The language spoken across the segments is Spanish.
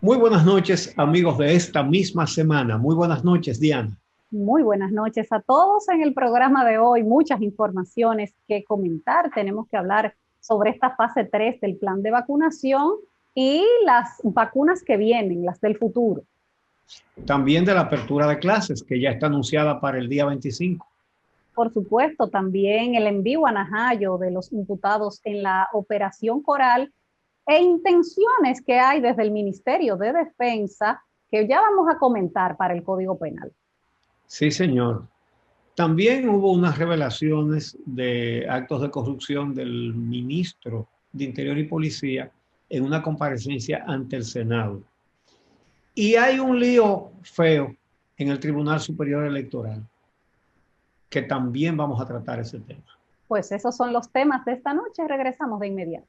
Muy buenas noches, amigos de esta misma semana. Muy buenas noches, Diana. Muy buenas noches a todos en el programa de hoy. Muchas informaciones que comentar. Tenemos que hablar sobre esta fase 3 del plan de vacunación y las vacunas que vienen, las del futuro. También de la apertura de clases, que ya está anunciada para el día 25. Por supuesto, también el envío a Najayo de los imputados en la Operación Coral e intenciones que hay desde el Ministerio de Defensa que ya vamos a comentar para el Código Penal. Sí, señor. También hubo unas revelaciones de actos de corrupción del ministro de Interior y Policía en una comparecencia ante el Senado. Y hay un lío feo en el Tribunal Superior Electoral, que también vamos a tratar ese tema. Pues esos son los temas de esta noche. Regresamos de inmediato.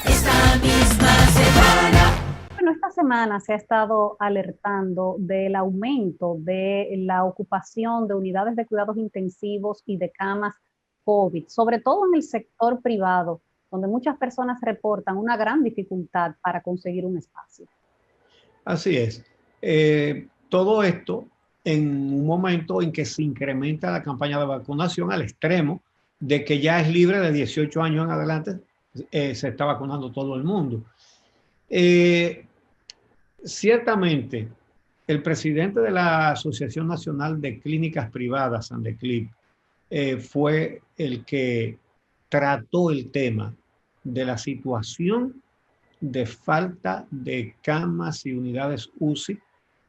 Esta misma semana. Bueno, esta semana se ha estado alertando del aumento de la ocupación de unidades de cuidados intensivos y de camas COVID, sobre todo en el sector privado, donde muchas personas reportan una gran dificultad para conseguir un espacio. Así es. Todo esto en un momento en que se incrementa la campaña de vacunación al extremo de que ya es libre de 18 años en adelante, se está vacunando todo el mundo. Ciertamente, el presidente de la Asociación Nacional de Clínicas Privadas, Sandeclip, fue el que trató el tema de la situación de falta de camas y unidades UCI,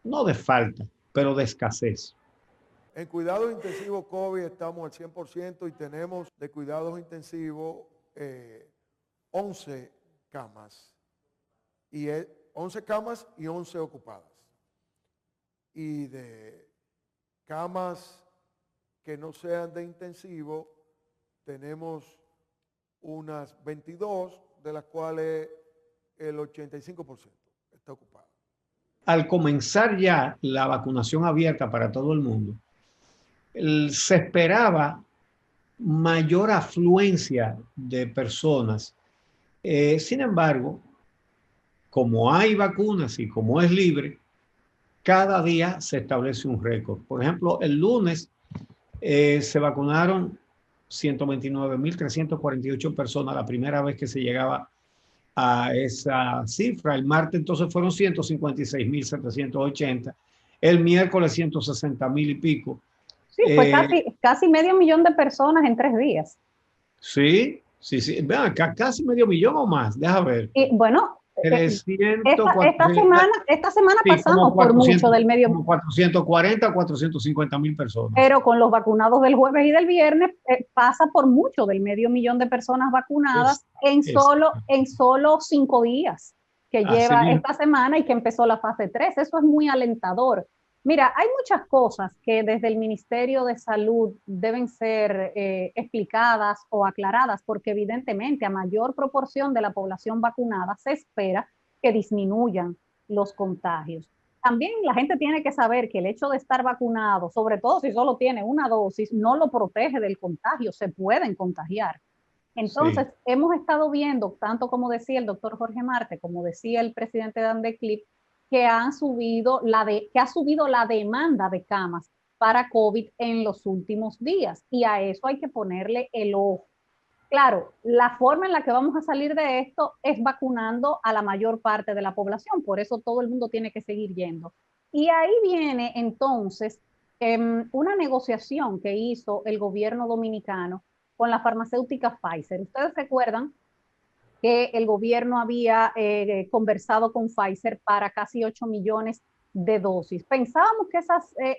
no de falta, pero de escasez. En cuidados intensivos COVID estamos al 100% y tenemos de cuidados intensivos 11 camas. Y 11 camas y 11 ocupadas. Y de camas que no sean de intensivo, tenemos unas 22, de las cuales el 85% está ocupado. Al comenzar ya la vacunación abierta para todo el mundo, se esperaba mayor afluencia de personas. Sin embargo, como hay vacunas y como es libre, cada día se establece un récord. Por ejemplo, el lunes se vacunaron 129.348 personas, la primera vez que se llegaba a esa cifra. El martes entonces fueron 156.780. El miércoles 160.000 y pico. Sí, fue casi medio millón de personas en 3 días. Sí, sí, sí. Vean, acá casi medio millón o más. Deja ver. Y bueno, 300, esta semana sí, pasamos por mucho del medio, como 440, 450.000 personas. pero con los vacunados del jueves y del viernes pasa por mucho del medio millón de personas vacunadas en solo 5 días que Así lleva mismo. esta semana y que empezó la fase 3. Eso es muy alentador. Mira, hay muchas cosas que desde el Ministerio de Salud deben ser explicadas o aclaradas, porque evidentemente a mayor proporción de la población vacunada se espera que disminuyan los contagios. También la gente tiene que saber que el hecho de estar vacunado, sobre todo si solo tiene una dosis, no lo protege del contagio, se pueden contagiar. Entonces, Sí, hemos estado viendo, tanto como decía el doctor Jorge Marte, como decía el presidente de Andeclip, que ha subido la demanda de camas para COVID en los últimos días. Y a eso hay que ponerle el ojo. Claro, la forma en la que vamos a salir de esto es vacunando a la mayor parte de la población, por eso todo el mundo tiene que seguir yendo. Y ahí viene entonces una negociación que hizo el gobierno dominicano con la farmacéutica Pfizer. Ustedes recuerdan que el gobierno había conversado con Pfizer para casi 8 millones de dosis. Pensábamos que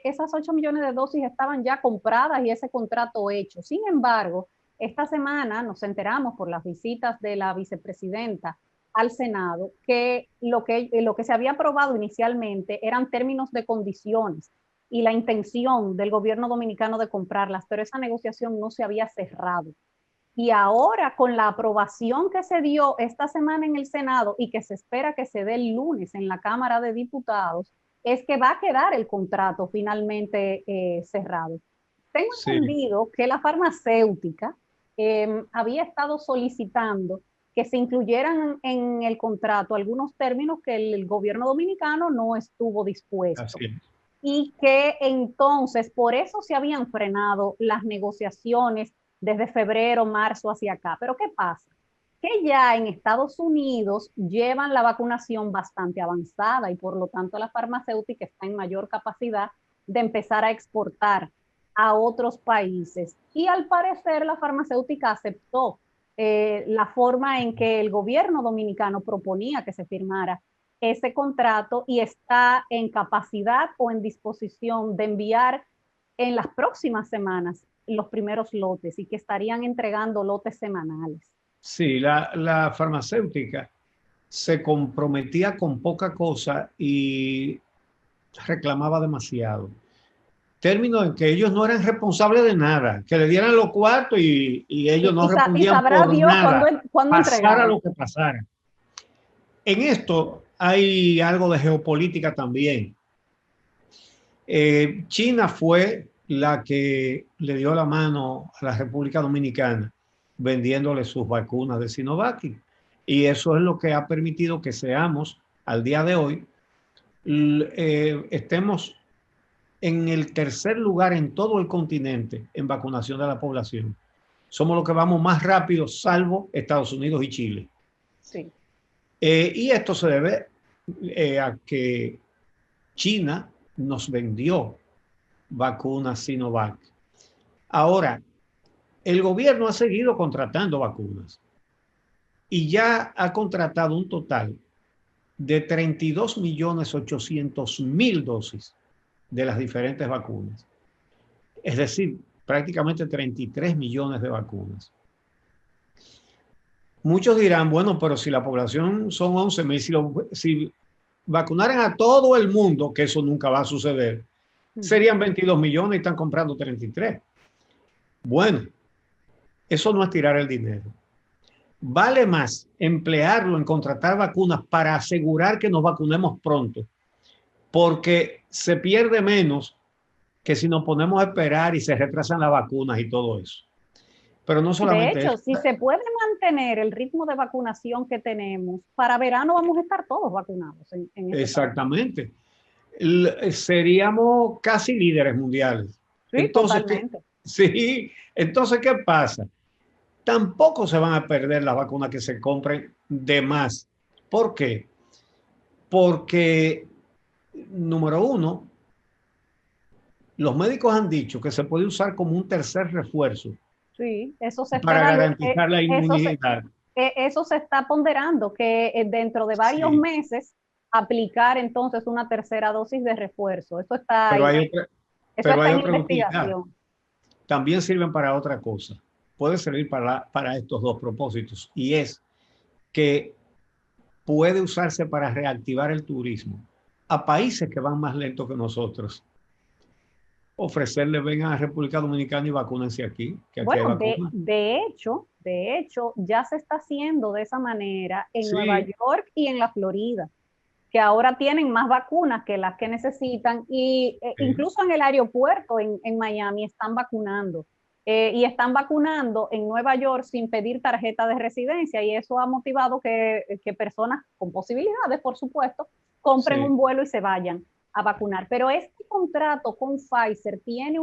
esas 8 millones de dosis estaban ya compradas y ese contrato hecho. Sin embargo, esta semana nos enteramos por las visitas de la vicepresidenta al Senado que lo que se había aprobado inicialmente eran términos de condiciones y la intención del gobierno dominicano de comprarlas, pero esa negociación no se había cerrado. Y ahora con la aprobación que se dio esta semana en el Senado y que se espera que se dé el lunes en la Cámara de Diputados, es que va a quedar el contrato finalmente cerrado. Tengo sí. entendido que la farmacéutica había estado solicitando que se incluyeran en el contrato algunos términos que el gobierno dominicano no estuvo dispuesto. Así es. Y que entonces por eso se habían frenado las negociaciones desde febrero, marzo hacia acá. Pero ¿qué pasa? Que ya en Estados Unidos llevan la vacunación bastante avanzada y por lo tanto la farmacéutica está en mayor capacidad de empezar a exportar a otros países. Y al parecer la farmacéutica aceptó la forma en que el gobierno dominicano proponía que se firmara ese contrato y está en capacidad o en disposición de enviar en las próximas semanas los primeros lotes y que estarían entregando lotes semanales. Sí, la farmacéutica se comprometía con poca cosa y reclamaba demasiado. Términos en que ellos no eran responsables de nada, que le dieran los cuartos y ellos no respondían por Dios nada, cuándo pasara lo que pasara. En esto hay algo de geopolítica también. China fue la que le dio la mano a la República Dominicana vendiéndole sus vacunas de Sinovac. Y eso es lo que ha permitido que seamos, al día de hoy, estemos en el tercer lugar en todo el continente en vacunación de la población. Somos los que vamos más rápido, salvo Estados Unidos y Chile. Sí. Y esto se debe a que China nos vendió vacunas Sinovac. Ahora, el gobierno ha seguido contratando vacunas y ya ha contratado un total de 32.800.000 dosis de las diferentes vacunas. Es decir, prácticamente 33 millones de vacunas. Muchos dirán, bueno, pero si la población son 11.000, si vacunaran a todo el mundo, que eso nunca va a suceder, serían 22 millones y están comprando 33. Bueno, eso no es tirar el dinero. Vale más emplearlo en contratar vacunas para asegurar que nos vacunemos pronto, porque se pierde menos que si nos ponemos a esperar y se retrasan las vacunas y todo eso. Pero no solamente de hecho, eso. si se puede mantener el ritmo de vacunación que tenemos, para verano vamos a estar todos vacunados. Exactamente. Seríamos casi líderes mundiales. Sí, entonces, totalmente. Sí, entonces, ¿qué pasa? Tampoco se van a perder las vacunas que se compren de más. ¿Por qué? Porque, número uno, los médicos han dicho que se puede usar como un tercer refuerzo. Sí, eso se para espera, garantizar la inmunidad. Eso se está ponderando, que dentro de varios meses aplicar entonces una tercera dosis de refuerzo. Eso está pero ahí. hay otra, Eso pero está hay en otra investigación. utilidad. También sirven para otra cosa. Puede servir para estos dos propósitos, y es que puede usarse para reactivar el turismo a países que van más lento que nosotros. Ofrecerles, vengan a República Dominicana y vacúnense aquí, que aquí bueno, hay vacunas. de hecho, ya se está haciendo de esa manera en Sí. Nueva York y en la Florida, que ahora tienen más vacunas que las que necesitan y Sí. incluso en el aeropuerto en Miami están vacunando. Y están vacunando en Nueva York sin pedir tarjeta de residencia y eso ha motivado que personas con posibilidades, por supuesto, compren un vuelo y se vayan a vacunar. Pero este contrato con Pfizer tiene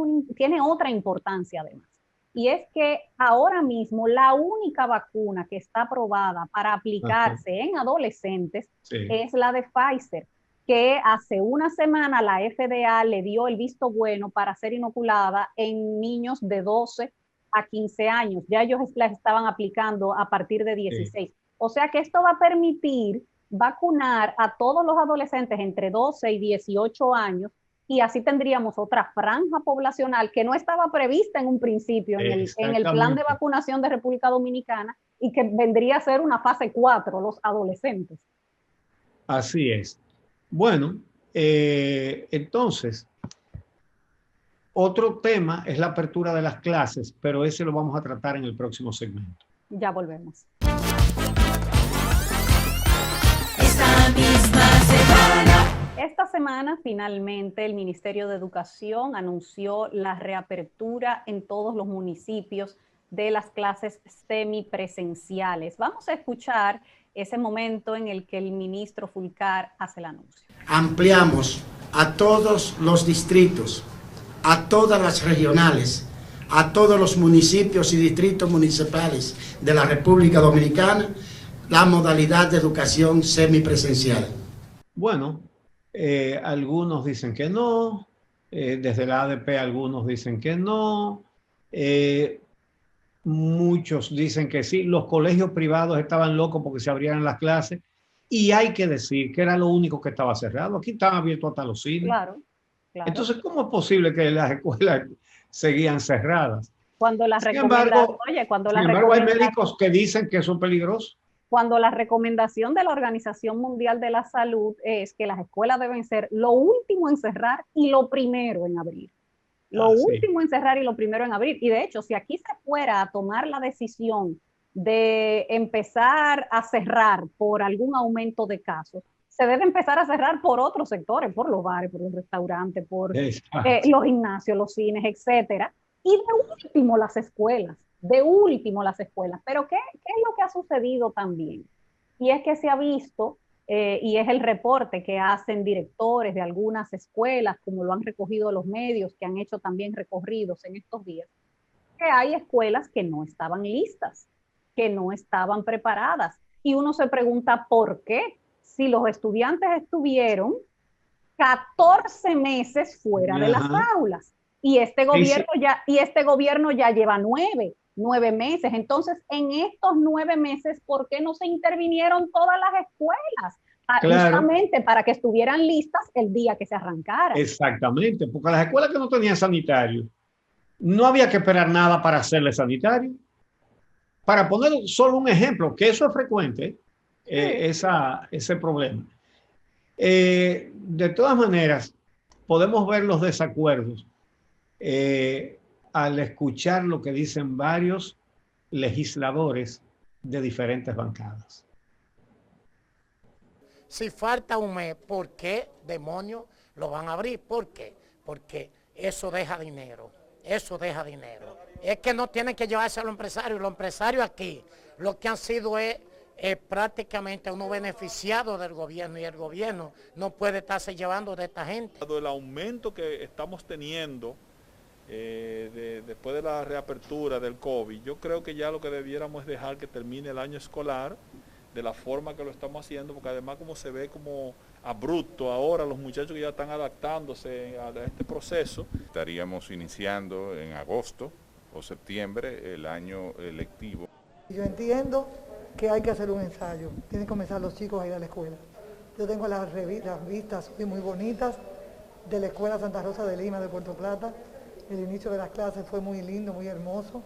otra importancia además. Y es que ahora mismo la única vacuna que está aprobada para aplicarse en adolescentes es la de Pfizer, que hace una semana la FDA le dio el visto bueno para ser inoculada en niños de 12 a 15 años. Ya ellos la estaban aplicando a partir de 16. O sea que esto va a permitir vacunar a todos los adolescentes entre 12 y 18 años y así tendríamos otra franja poblacional que no estaba prevista en un principio en el plan de vacunación de República Dominicana y que vendría a ser una fase 4, los adolescentes. Así es. Bueno, entonces, otro tema es la apertura de las clases, pero ese lo vamos a tratar en el próximo segmento. Ya volvemos. Esta semana, finalmente, el Ministerio de Educación anunció la reapertura en todos los municipios de las clases semipresenciales. Vamos a escuchar ese momento en el que el ministro Fulcar hace el anuncio. Ampliamos a todos los distritos, a todas las regionales, a todos los municipios y distritos municipales de la República Dominicana la modalidad de educación semipresencial. Bueno, algunos dicen que no, desde la ADP algunos dicen que no, muchos dicen que sí. Los colegios privados estaban locos porque se abrieran las clases, y hay que decir que era lo único que estaba cerrado. Aquí estaban abiertos hasta los cines. Claro, claro. Entonces, ¿cómo es posible que las escuelas seguían cerradas? Cuando las Sin embargo, hay médicos que dicen que eso es peligroso. Cuando la recomendación de la Organización Mundial de la Salud es que las escuelas deben ser lo último en cerrar y lo primero en abrir. Lo último en cerrar y lo primero en abrir. Y de hecho, si aquí se fuera a tomar la decisión de empezar a cerrar por algún aumento de casos, se debe empezar a cerrar por otros sectores, por los bares, por los restaurantes, por los gimnasios, los cines, etcétera. Y de último las escuelas. Pero ¿qué es lo que ha sucedido también? Y es que se ha visto, y es el reporte que hacen directores de algunas escuelas, como lo han recogido los medios, que han hecho también recorridos en estos días, que hay escuelas que no estaban listas, que no estaban preparadas. Y uno se pregunta ¿por qué? Si los estudiantes estuvieron 14 meses fuera de las aulas, y este gobierno ya lleva 9 meses. Entonces, en estos 9 meses, ¿por qué no se intervinieron todas las escuelas? Justamente para que estuvieran listas el día que se arrancara. Exactamente, porque las escuelas que no tenían sanitario, no había que esperar nada para hacerle sanitario. Para poner solo un ejemplo, que eso es frecuente, ese problema. De todas maneras, podemos ver los desacuerdos al escuchar lo que dicen varios legisladores de diferentes bancadas. Si falta un mes, ¿por qué demonios lo van a abrir? ¿Por qué? Porque eso deja dinero. Eso deja dinero. Es que no tienen que llevarse a los empresarios. Los empresarios aquí lo que han sido es prácticamente unos beneficiados del gobierno, y el gobierno no puede estarse llevando de esta gente. El aumento que estamos teniendo después de la reapertura del COVID, yo creo que ya lo que debiéramos es dejar que termine el año escolar de la forma que lo estamos haciendo, porque además como se ve como abrupto ahora los muchachos que ya están adaptándose a este proceso. Estaríamos iniciando en agosto o septiembre el año lectivo. Yo entiendo que hay que hacer un ensayo, tienen que comenzar los chicos a ir a la escuela. Yo tengo las vistas muy bonitas de la Escuela Santa Rosa de Lima de Puerto Plata. El inicio de las clases fue muy lindo, muy hermoso,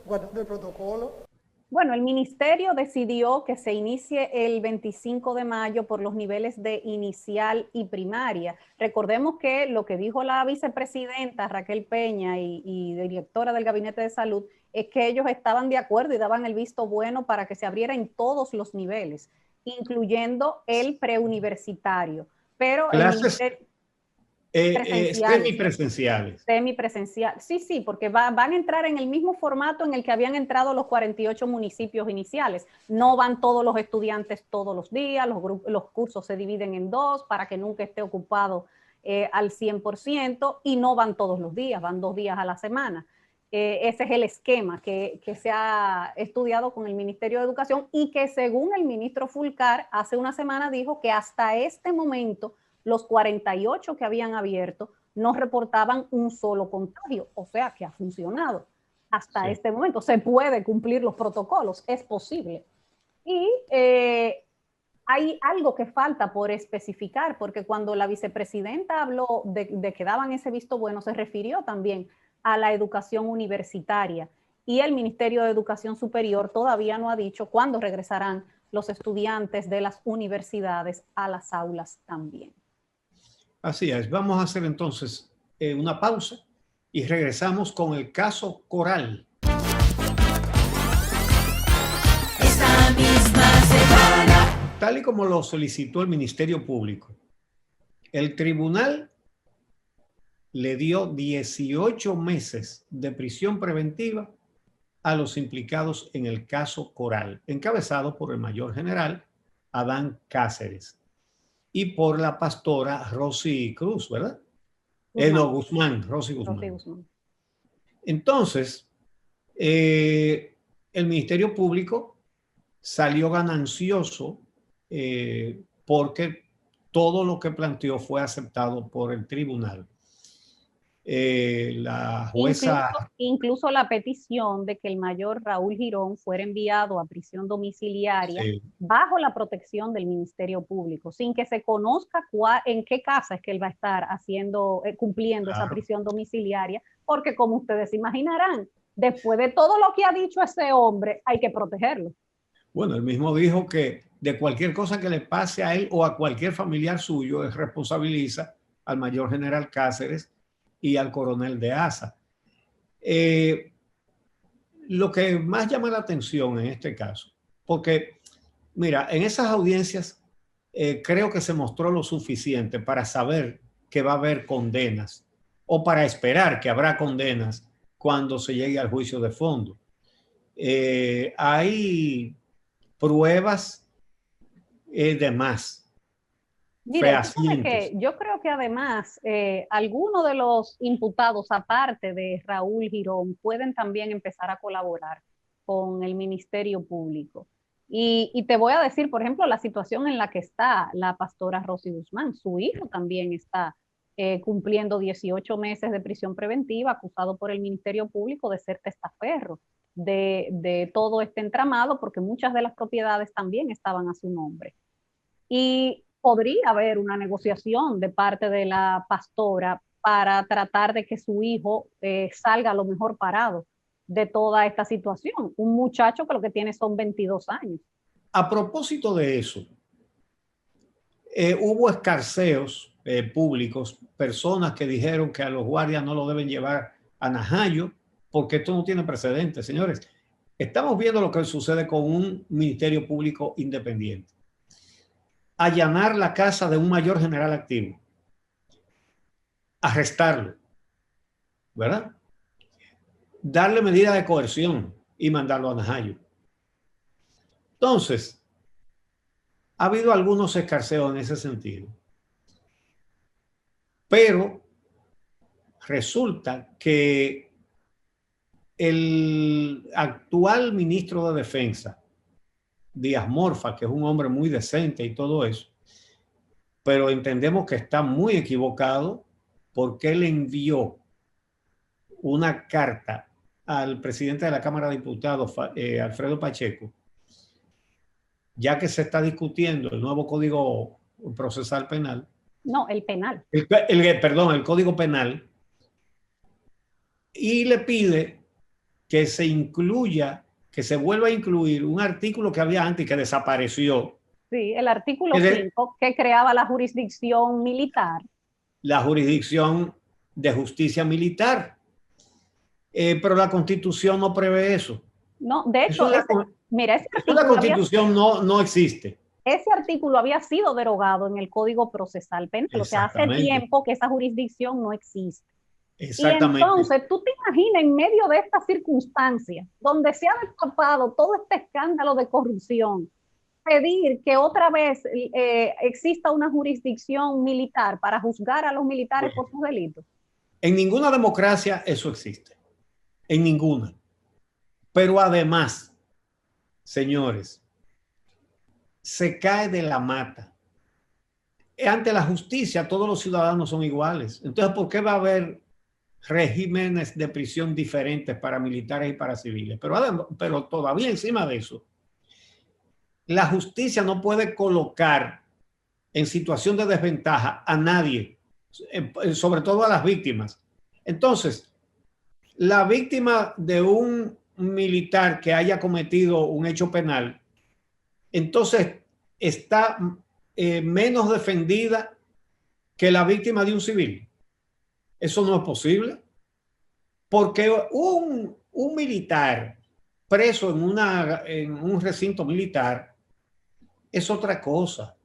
guardando el protocolo. Bueno, el ministerio decidió que se inicie el 25 de mayo por los niveles de inicial y primaria. Recordemos que lo que dijo la vicepresidenta Raquel Peña y directora del Gabinete de Salud es que ellos estaban de acuerdo y daban el visto bueno para que se abriera en todos los niveles, incluyendo el preuniversitario. Pero el ministerio... Semipresenciales. Sí, porque van a entrar en el mismo formato en el que habían entrado los 48 municipios iniciales. No van todos los estudiantes todos los días, los cursos se dividen en 2 para que nunca esté ocupado al 100%, y no van todos los días, van 2 días a la semana. Ese es el esquema que se ha estudiado con el Ministerio de Educación, y que según el ministro Fulcar hace una semana dijo que hasta este momento los 48 que habían abierto no reportaban un solo contagio, o sea que ha funcionado hasta este momento. Se puede cumplir los protocolos, es posible. Y hay algo que falta por especificar, porque cuando la vicepresidenta habló de que daban ese visto bueno, se refirió también a la educación universitaria, y el Ministerio de Educación Superior todavía no ha dicho cuándo regresarán los estudiantes de las universidades a las aulas también. Así es. Vamos a hacer entonces una pausa y regresamos con el caso Coral. Esta misma semana. Tal y como lo solicitó el Ministerio Público, el tribunal le dio 18 meses de prisión preventiva a los implicados en el caso Coral, encabezado por el mayor general Adán Cáceres y por la pastora Rosy Cruz, ¿verdad? No, Guzmán, Rosy Guzmán. Entonces, el Ministerio Público salió ganancioso porque todo lo que planteó fue aceptado por el tribunal. La jueza... Incluso la petición de que el mayor Raúl Girón fuera enviado a prisión domiciliaria bajo la protección del Ministerio Público, sin que se conozca en qué casa es que él va a estar cumpliendo esa prisión domiciliaria, porque como ustedes imaginarán, después de todo lo que ha dicho ese hombre, hay que protegerlo. Bueno, él mismo dijo que de cualquier cosa que le pase a él o a cualquier familiar suyo, él responsabiliza al mayor general Cáceres y al coronel de ASA. Lo que más llama la atención en este caso, porque, mira, en esas audiencias creo que se mostró lo suficiente para saber que va a haber condenas o para esperar que habrá condenas cuando se llegue al juicio de fondo. Hay pruebas de más. Mira, que yo creo que además algunos de los imputados, aparte de Raúl Girón, pueden también empezar a colaborar con el Ministerio Público. Y te voy a decir, por ejemplo, la situación en la que está la pastora Rosy Guzmán. Su hijo también está cumpliendo 18 meses de prisión preventiva, acusado por el Ministerio Público de ser testaferro de todo este entramado, porque muchas de las propiedades también estaban a su nombre. Y podría haber una negociación de parte de la pastora para tratar de que su hijo salga lo mejor parado de toda esta situación. Un muchacho que lo que tiene son 22 años. A propósito de eso, hubo escarceos públicos, personas que dijeron que a los guardias no lo deben llevar a Najayo porque esto no tiene precedentes. Señores, estamos viendo lo que sucede con un Ministerio Público independiente. Allanar la casa de un mayor general activo, arrestarlo, ¿verdad? Darle medida de coerción y mandarlo a Najayo. Entonces, ha habido algunos escarceos en ese sentido. Pero resulta que el actual ministro de Defensa, Díaz Morfa, que es un hombre muy decente y todo eso, pero entendemos que está muy equivocado porque él envió una carta al presidente de la Cámara de Diputados, Alfredo Pacheco, ya que se está discutiendo el nuevo Código Procesal Penal. No, el penal. Perdón, el Código Penal. Y le pide que se incluya, que se vuelva a incluir un artículo que había antes y que desapareció. Sí, el artículo 5 que creaba la jurisdicción militar. La jurisdicción de justicia militar. Pero la Constitución no prevé eso. No, de hecho, la Constitución no existe. Ese artículo había sido derogado en el Código Procesal Penal. O sea, hace tiempo que esa jurisdicción no existe. Exactamente. Y entonces, tú te imaginas en medio de esta circunstancia, donde se ha destapado todo este escándalo de corrupción, pedir que otra vez exista una jurisdicción militar para juzgar a los militares por sus delitos. En ninguna democracia eso existe. En ninguna. Pero además, señores, se cae de la mata. Ante la justicia, todos los ciudadanos son iguales. Entonces, ¿por qué va a haber regímenes de prisión diferentes para militares y para civiles? Pero todavía encima de eso, la justicia no puede colocar en situación de desventaja a nadie, sobre todo a las víctimas. Entonces, la víctima de un militar que haya cometido un hecho penal, entonces está menos defendida que la víctima de un civil. Eso no es posible, porque un militar preso en un recinto militar es otra cosa.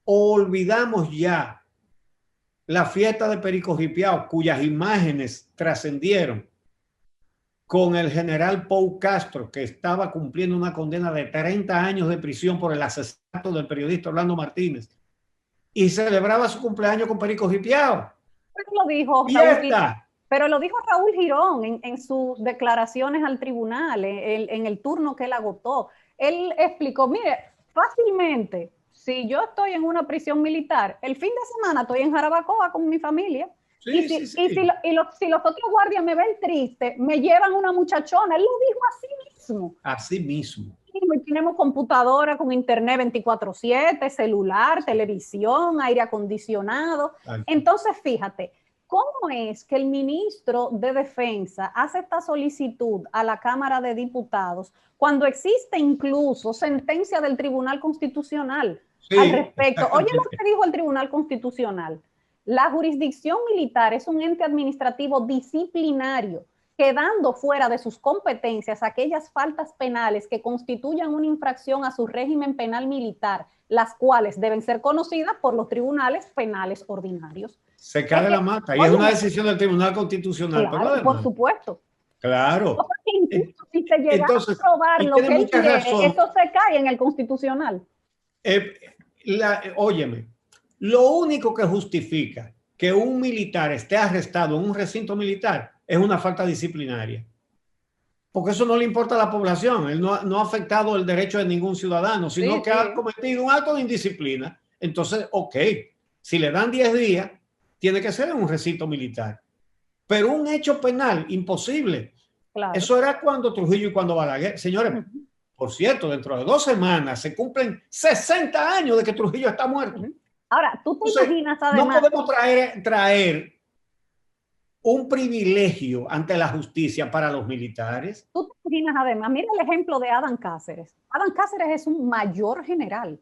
Olvidamos ya la fiesta de Perico Ripiao, cuyas imágenes trascendieron con el general Pau Castro, que estaba cumpliendo una condena de 30 años de prisión por el asesinato del periodista Orlando Martínez, y celebraba su cumpleaños con Perico Ripiao. Pero lo dijo Raúl Girón en sus declaraciones al tribunal, en el turno que él agotó. Él explicó, mire, fácilmente, si yo estoy en una prisión militar, el fin de semana estoy en Jarabacoa con mi familia. Sí, si los otros guardias me ven triste, me llevan una muchachona. Él lo dijo así mismo. Así mismo. Y tenemos computadora con internet 24/7, celular, televisión, aire acondicionado. Entonces, fíjate, ¿cómo es que el ministro de Defensa hace esta solicitud a la Cámara de Diputados cuando existe incluso sentencia del Tribunal Constitucional al respecto? Oye lo que dijo el Tribunal Constitucional. La jurisdicción militar es un ente administrativo disciplinario, quedando fuera de sus competencias aquellas faltas penales que constituyan una infracción a su régimen penal militar, las cuales deben ser conocidas por los tribunales penales ordinarios. Se cae de la mata, y es una decisión del Tribunal Constitucional. Claro, pero por supuesto. Claro. Incluso si se llega a probar lo que él quiere, eso se cae en el Constitucional. Óyeme, lo único que justifica que un militar esté arrestado en un recinto militar es una falta disciplinaria. Porque eso no le importa a la población. Él no ha afectado el derecho de ningún ciudadano, sino que ha cometido un acto de indisciplina. Entonces, ok, si le dan 10 días, tiene que ser en un recinto militar. Pero un hecho penal, imposible. Claro. Eso era cuando Trujillo y cuando Balaguer. Señores, por cierto, dentro de 2 semanas se cumplen 60 años de que Trujillo está muerto. Ahora, tú te imaginas además... No podemos traer un privilegio ante la justicia para los militares. Tú te imaginas además, mira el ejemplo de Adán Cáceres. Adán Cáceres es un mayor general.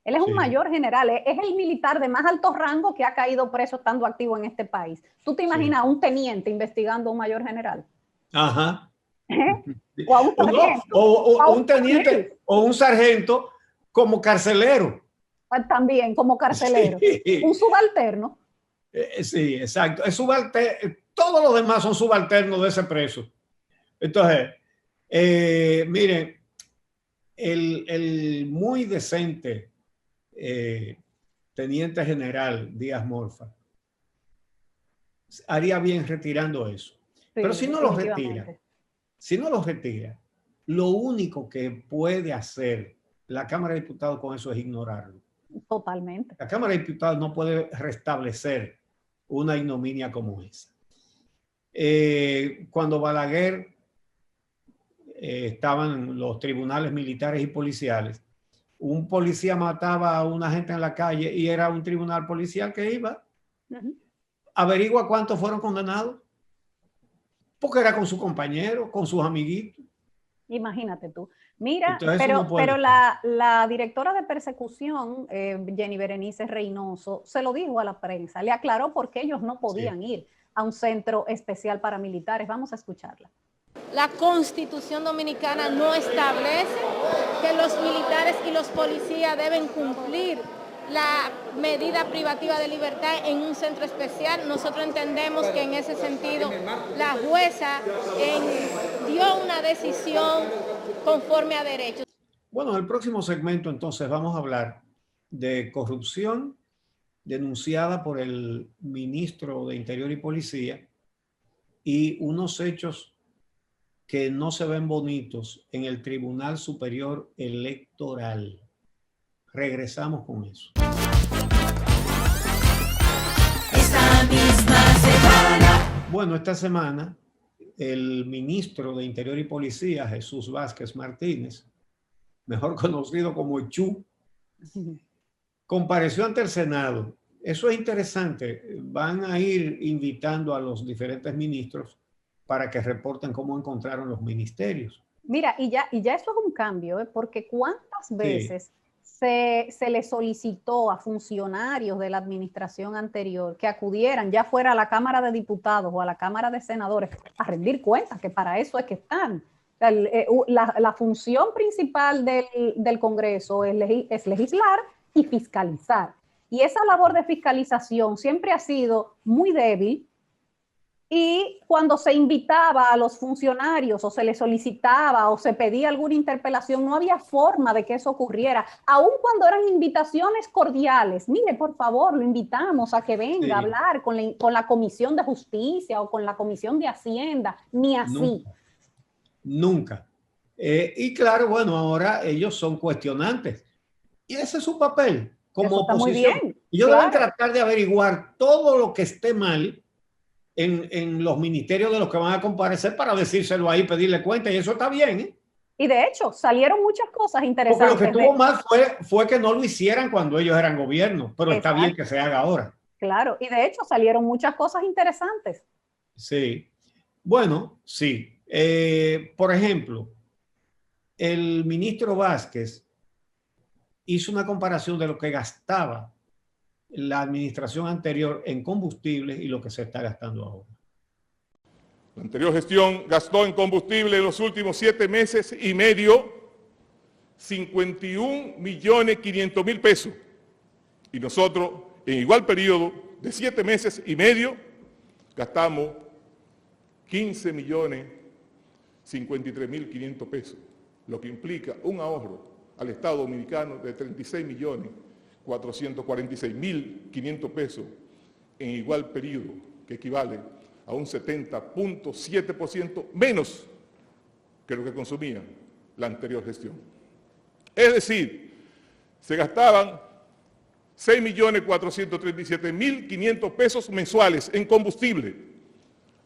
Él es un mayor general, es el militar de más alto rango que ha caído preso estando activo en este país. ¿Tú te imaginas a un teniente investigando a un mayor general? Ajá. O a un sargento. O un teniente o un sargento como carcelero. También como carcelero. Sí. Un subalterno. Sí, exacto. Es todos los demás son subalternos de ese preso. Entonces, mire, el muy decente teniente general Díaz Morfa haría bien retirando eso. Sí, pero si no lo retira, lo único que puede hacer la Cámara de Diputados con eso es ignorarlo. Totalmente. La Cámara de Diputados no puede restablecer una ignominia como esa. Cuando Balaguer estaban en los tribunales militares y policiales, un policía mataba a una gente en la calle y era un tribunal policial que iba. Averigua cuántos fueron condenados. Porque era con su compañero, con sus amiguitos. Imagínate tú. Mira, pero la directora de persecución, Jenny Berenice Reynoso, se lo dijo a la prensa, le aclaró por qué ellos no podían ir a un centro especial para militares. Vamos a escucharla. La Constitución Dominicana no establece que los militares y los policías deben cumplir la medida privativa de libertad en un centro especial. Nosotros entendemos que en ese sentido la jueza dio una decisión conforme a derecho. Bueno, en el próximo segmento entonces vamos a hablar de corrupción denunciada por el ministro de Interior y Policía y unos hechos que no se ven bonitos en el Tribunal Superior Electoral. Regresamos con eso. Esta misma semana. Bueno, esta semana el ministro de Interior y Policía, Jesús Vázquez Martínez, mejor conocido como Chu, compareció ante el Senado. Eso es interesante. Van a ir invitando a los diferentes ministros para que reporten cómo encontraron los ministerios. Mira, y ya eso es un cambio, porque ¿cuántas veces se le solicitó a funcionarios de la administración anterior que acudieran, ya fuera a la Cámara de Diputados o a la Cámara de Senadores, a rendir cuentas, que para eso es que están? La función principal del Congreso es legislar y fiscalizar. Y esa labor de fiscalización siempre ha sido muy débil Y cuando se invitaba a los funcionarios o se les solicitaba o se pedía alguna interpelación, no había forma de que eso ocurriera, aun cuando eran invitaciones cordiales. Mire, por favor, lo invitamos a que venga a hablar con la Comisión de Justicia o con la Comisión de Hacienda, ni así. Nunca. Y claro, bueno, ahora ellos son cuestionantes. Y ese es su papel como oposición. Muy bien, ellos deben tratar de averiguar todo lo que esté mal en los ministerios de los que van a comparecer para decírselo ahí, pedirle cuenta, y eso está bien, ¿eh? Y de hecho, salieron muchas cosas interesantes. Porque lo que estuvo mal fue que no lo hicieran cuando ellos eran gobierno, pero está bien que se haga ahora. Claro, y de hecho salieron muchas cosas interesantes. Sí. Bueno, sí. Por ejemplo, el ministro Vázquez hizo una comparación de lo que gastaba la administración anterior en combustibles y lo que se está gastando ahora. La anterior gestión gastó en combustible en los últimos 7 meses y medio 51.500.000 pesos. Y nosotros, en igual periodo de 7 meses y medio, gastamos 15.053.500 pesos, lo que implica un ahorro al Estado Dominicano de 36.446.500 pesos en igual periodo, que equivale a un 70.7% menos que lo que consumía la anterior gestión. Es decir, se gastaban 6.437.500 pesos mensuales en combustible.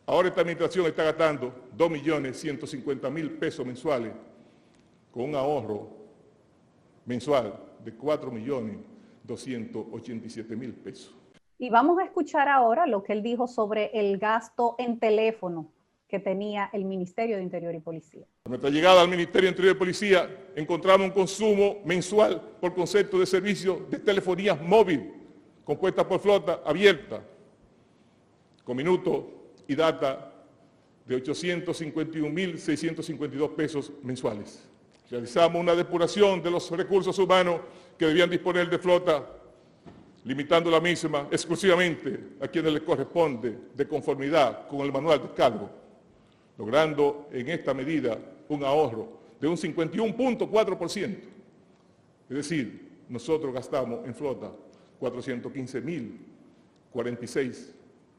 Ahora esta administración está gastando 2.150.000 pesos mensuales con un ahorro mensual de 4.287.000 pesos. Y vamos a escuchar ahora lo que él dijo sobre el gasto en teléfono que tenía el Ministerio de Interior y Policía. A nuestra llegada al Ministerio de Interior y Policía encontramos un consumo mensual por concepto de servicio de telefonía móvil compuesta por flota abierta con minutos y data de 851.652 pesos mensuales. Realizamos una depuración de los recursos humanos que debían disponer de flota, limitando la misma exclusivamente a quienes les corresponde de conformidad con el manual de cargo, logrando en esta medida un ahorro de un 51.4%. Es decir, nosotros gastamos en flota 415.046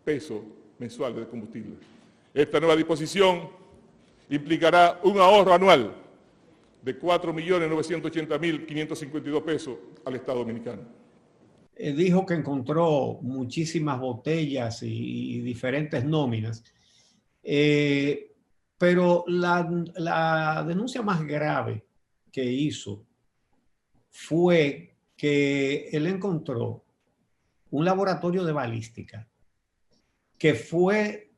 pesos mensuales de combustible. Esta nueva disposición implicará un ahorro anual de 4.980.552 pesos al Estado Dominicano. Dijo que encontró muchísimas botellas y diferentes nóminas, pero la denuncia más grave que hizo fue que él encontró un laboratorio de balística que fue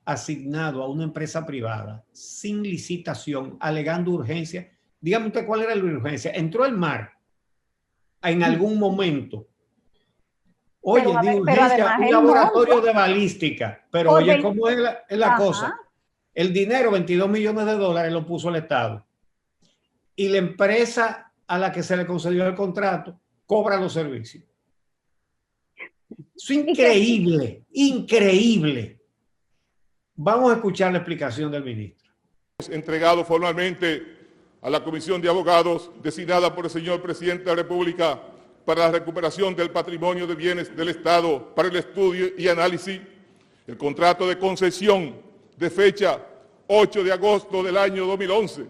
asignado a una empresa privada sin licitación, alegando urgencia. Dígame usted cuál era la urgencia. Entró el mar en algún momento. Oye, de urgencia, un laboratorio de balística. Pero oye, ¿cómo es la cosa? El dinero, $22 millones, lo puso el Estado. Y la empresa a la que se le concedió el contrato cobra los servicios. Es increíble, increíble. Vamos a escuchar la explicación del ministro. Entregado formalmente a la Comisión de Abogados designada por el señor Presidente de la República para la recuperación del patrimonio de bienes del Estado para el estudio y análisis, el contrato de concesión de fecha 8 de agosto del año 2011,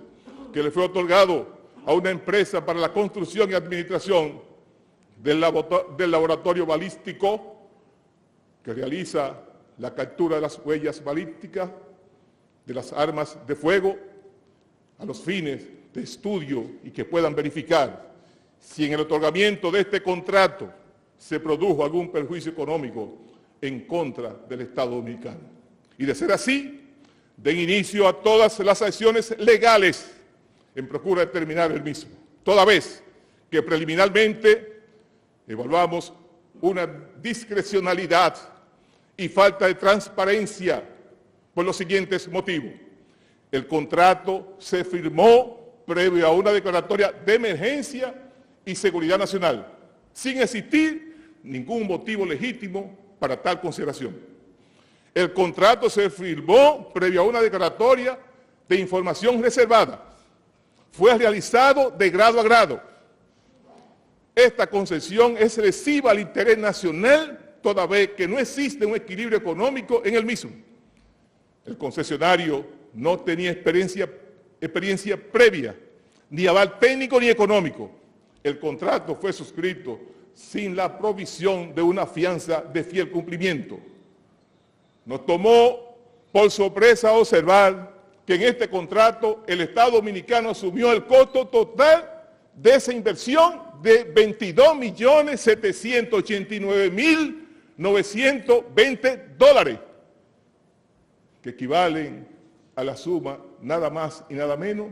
que le fue otorgado a una empresa para la construcción y administración del laboratorio balístico que realiza la captura de las huellas balísticas de las armas de fuego a los fines de estudio y que puedan verificar si en el otorgamiento de este contrato se produjo algún perjuicio económico en contra del Estado Dominicano. Y de ser así, den inicio a todas las acciones legales en procura de terminar el mismo, toda vez que preliminarmente evaluamos una discrecionalidad y falta de transparencia por los siguientes motivos. El contrato se firmó previo a una declaratoria de emergencia y seguridad nacional, sin existir ningún motivo legítimo para tal consideración. El contrato se firmó previo a una declaratoria de información reservada. Fue realizado de grado a grado. Esta concesión es lesiva al interés nacional, toda vez que no existe un equilibrio económico en el mismo. El concesionario no tenía experiencia previa, ni aval técnico ni económico. El contrato fue suscrito sin la provisión de una fianza de fiel cumplimiento. Nos tomó por sorpresa observar que en este contrato el Estado Dominicano asumió el costo total de esa inversión de $22.789.920, que equivalen a la suma nada más y nada menos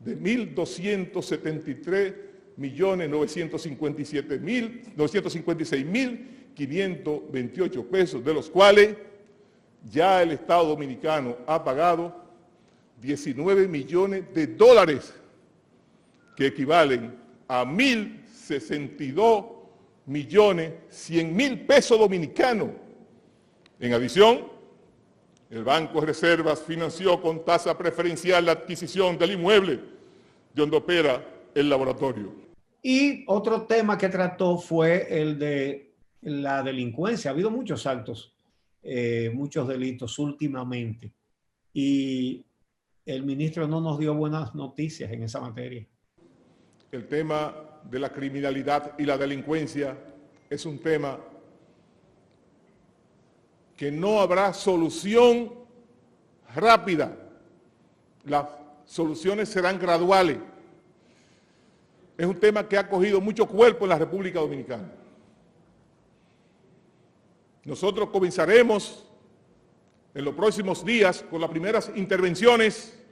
de $1.273.956.528 pesos, de los cuales ya el Estado Dominicano ha pagado 19 millones de dólares, que equivalen a 1.062.100.000 pesos dominicanos. En adición, el Banco de Reservas financió con tasa preferencial la adquisición del inmueble de donde opera el laboratorio. Y otro tema que trató fue el de la delincuencia. Ha habido muchos actos, muchos delitos últimamente. Y el ministro no nos dio buenas noticias en esa materia. El tema de la criminalidad y la delincuencia es un tema que no habrá solución rápida. Las soluciones serán graduales. Es un tema que ha cogido mucho cuerpo en la República Dominicana. Nosotros comenzaremos en los próximos días con las primeras intervenciones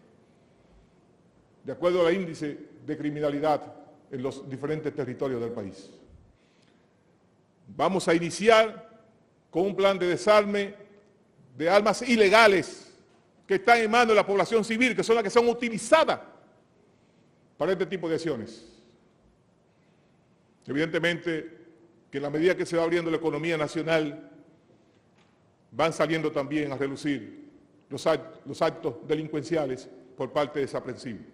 de acuerdo al índice de criminalidad en los diferentes territorios del país. Vamos a iniciar con un plan de desarme de armas ilegales que están en manos de la población civil, que son las que son utilizadas para este tipo de acciones. Evidentemente que en la medida que se va abriendo la economía nacional, van saliendo también a relucir los actos delincuenciales por parte desaprensibles.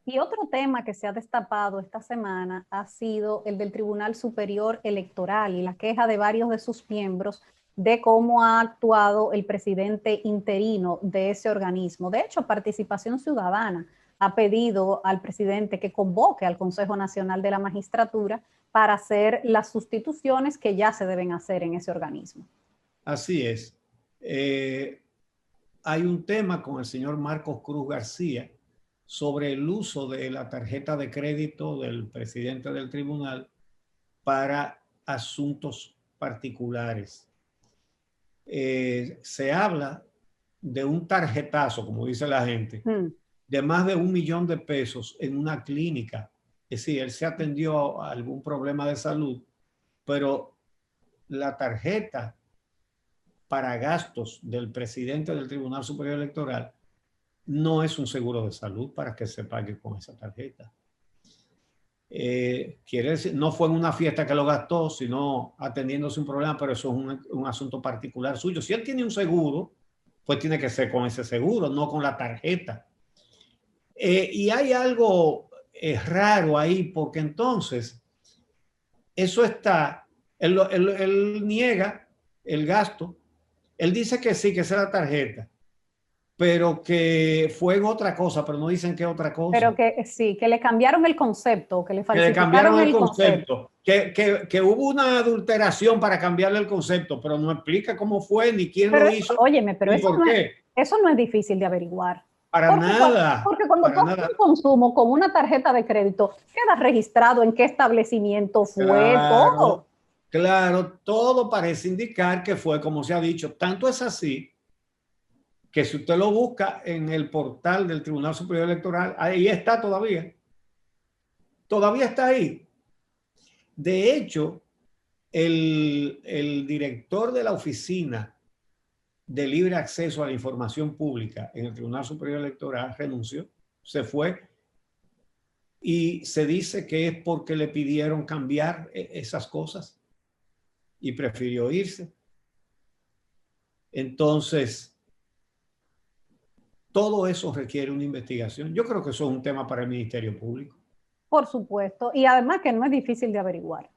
Y otro tema que se ha destapado esta semana ha sido el del Tribunal Superior Electoral y la queja de varios de sus miembros de cómo ha actuado el presidente interino de ese organismo. De hecho, Participación Ciudadana ha pedido al presidente que convoque al Consejo Nacional de la Magistratura para hacer las sustituciones que ya se deben hacer en ese organismo. Así es. Hay un tema con el señor Marcos Cruz García sobre el uso de la tarjeta de crédito del presidente del tribunal para asuntos particulares. Se habla de un tarjetazo, como dice la gente, de más de $1 millón en una clínica. Es decir, él se atendió a algún problema de salud, pero la tarjeta para gastos del presidente del Tribunal Superior Electoral no es un seguro de salud para que se pague con esa tarjeta. Quiere decir, no fue en una fiesta que lo gastó, sino atendiéndose un problema, pero eso es un asunto particular suyo. Si él tiene un seguro, pues tiene que ser con ese seguro, no con la tarjeta. Y hay algo raro ahí, porque entonces eso está, él niega el gasto, él dice que sí, que esa es la tarjeta, pero que fue en otra cosa, pero no dicen qué otra cosa. Pero que sí, que le cambiaron el concepto, que le falsificaron que le cambiaron el concepto. Que hubo una adulteración para cambiarle el concepto, pero no explica cómo fue, ni quién lo hizo, óyeme, pero ni eso por qué. Eso no es difícil de averiguar. Para nada. Porque cuando tú haces un consumo con una tarjeta de crédito, queda registrado en qué establecimiento fue, todo. Claro, todo parece indicar que fue como se ha dicho. Tanto es así que si usted lo busca en el portal del Tribunal Superior Electoral, ahí está todavía. Todavía está ahí. De hecho, el director de la Oficina de Libre Acceso a la Información Pública en el Tribunal Superior Electoral renunció, se fue, y se dice que es porque le pidieron cambiar esas cosas y prefirió irse. Entonces, todo eso requiere una investigación. Yo creo que eso es un tema para el Ministerio Público. Por supuesto. Y además que no es difícil de averiguar.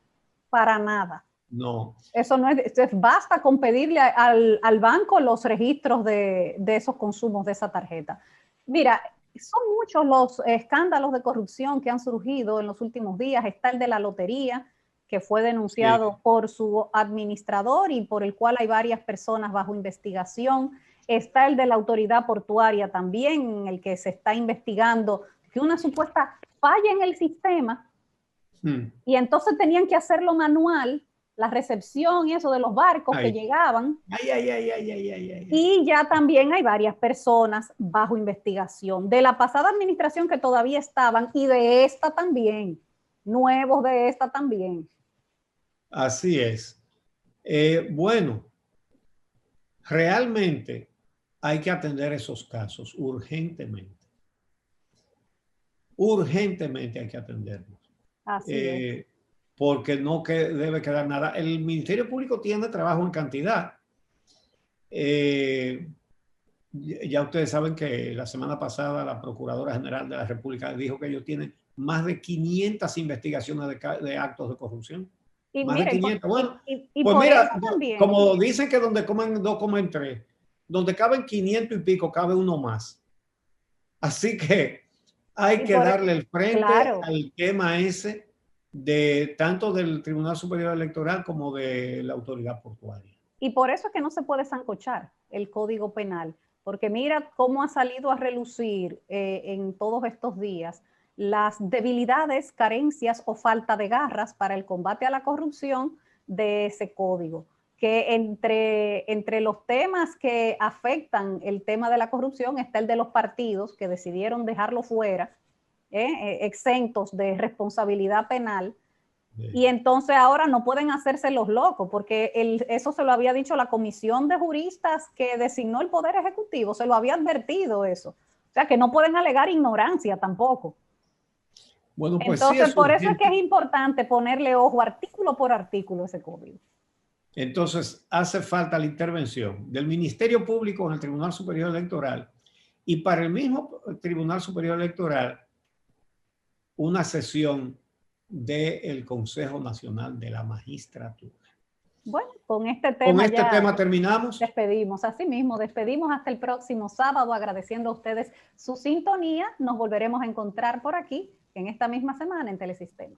Para nada. No. Eso no es, basta con pedirle al banco los registros de esos consumos de esa tarjeta. Mira, son muchos los escándalos de corrupción que han surgido en los últimos días. Está el de la lotería, que fue denunciado por su administrador y por el cual hay varias personas bajo investigación. Está el de la autoridad portuaria también, en el que se está investigando que una supuesta falla en el sistema y entonces tenían que hacerlo manual, la recepción y eso de los barcos que llegaban. Y ya también hay varias personas bajo investigación de la pasada administración que todavía estaban y de esta también, nuevos de esta también. Así es. Bueno, realmente hay que atender esos casos urgentemente. Urgentemente hay que atenderlos. Así es. Porque no debe quedar nada. El Ministerio Público tiene trabajo en cantidad. Ya ustedes saben que la semana pasada la Procuradora General de la República dijo que ellos tienen más de 500 investigaciones de actos de corrupción. Y más mira, de 500. Bueno, y pues por mira, eso también, como dicen que donde comen dos, comen tres. Donde caben 500 y pico, cabe uno más. Así que hay que darle el frente al tema ese de tanto del Tribunal Superior Electoral como de la autoridad portuaria. Y por eso es que no se puede sancochar el Código Penal, porque mira cómo ha salido a relucir en todos estos días las debilidades, carencias o falta de garras para el combate a la corrupción de ese código. Que entre los temas que afectan el tema de la corrupción está el de los partidos que decidieron dejarlo fuera, exentos de responsabilidad penal, y entonces ahora no pueden hacerse los locos, porque eso se lo había dicho la comisión de juristas que designó el Poder Ejecutivo, se lo había advertido eso. O sea, que no pueden alegar ignorancia tampoco. Bueno, pues entonces, sí, por eso es que es importante ponerle ojo artículo por artículo a ese código. Entonces, hace falta la intervención del Ministerio Público en el Tribunal Superior Electoral y para el mismo Tribunal Superior Electoral una sesión del Consejo Nacional de la Magistratura. Bueno, con este tema terminamos. Despedimos, así mismo, despedimos hasta el próximo sábado, agradeciendo a ustedes su sintonía. Nos volveremos a encontrar por aquí en esta misma semana en Telesistema.